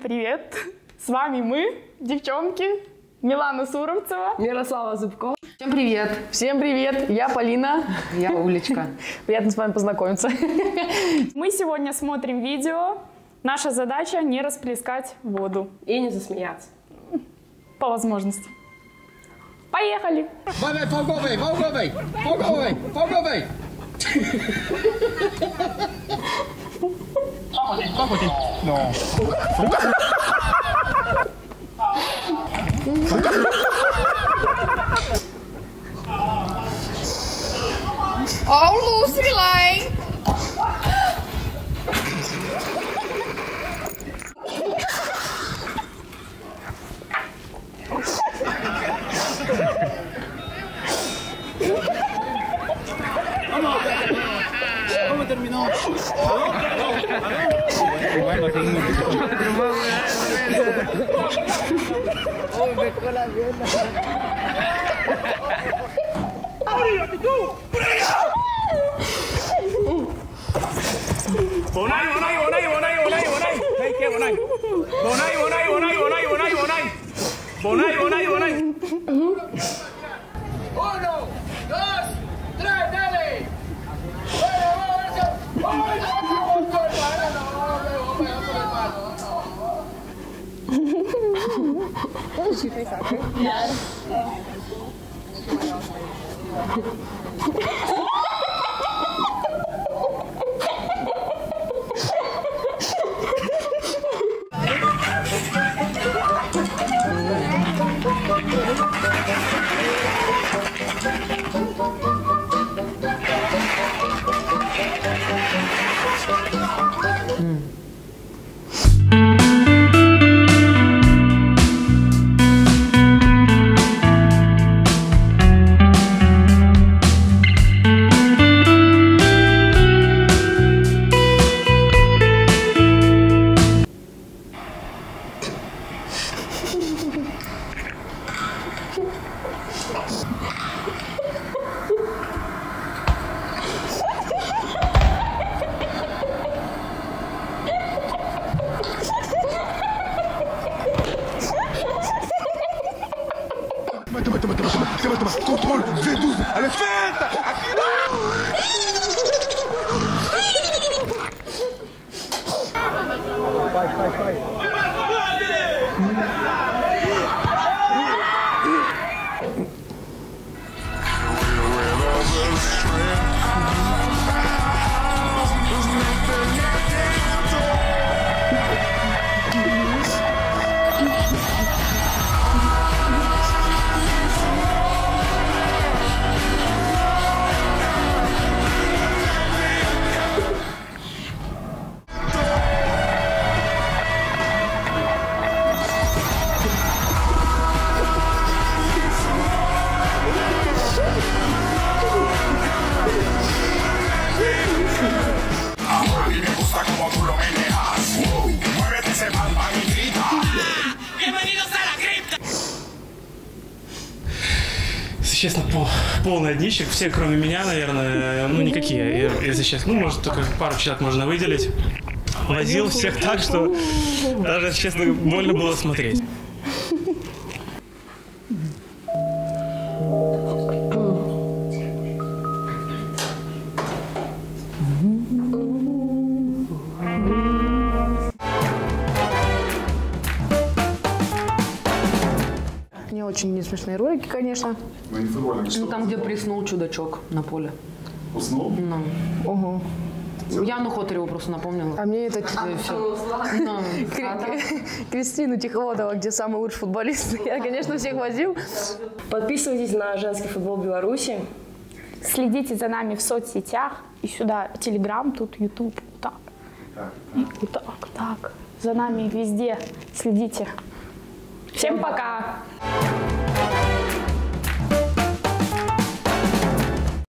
привет! С вами мы, девчонки, Милана Суровцева, Мирослава Зубкова. Всем привет! Всем привет! Я Полина. Я Улечка. Приятно с вами познакомиться. Мы сегодня смотрим видео. Наша задача не расплескать воду. И не засмеяться. По возможности. Поехали! Oh, Lucy Lane. ¿Cómo terminó? Uno, dos, tres, dale. Contrôle, V12, allez faites. Честно, полный днищик. Все, кроме меня, наверное, ну, никакие, если честно. Ну, может, только пару человек можно выделить. Возил всех так, что даже, честно, больно было смотреть. Не очень не смешные ролики, конечно. Ну, там, где приснул чудачок на поле. Уснул? Ну. Ого. Яну Хотареву просто напомнила. А мне это Ну, Кристину Тиховодова, где самый лучший футболист. Я, конечно, всех возил. Подписывайтесь на женский футбол Беларуси. Следите за нами в соцсетях. И сюда Телеграм, тут Ютуб. Так. И так. За нами везде. Следите. Всем пока!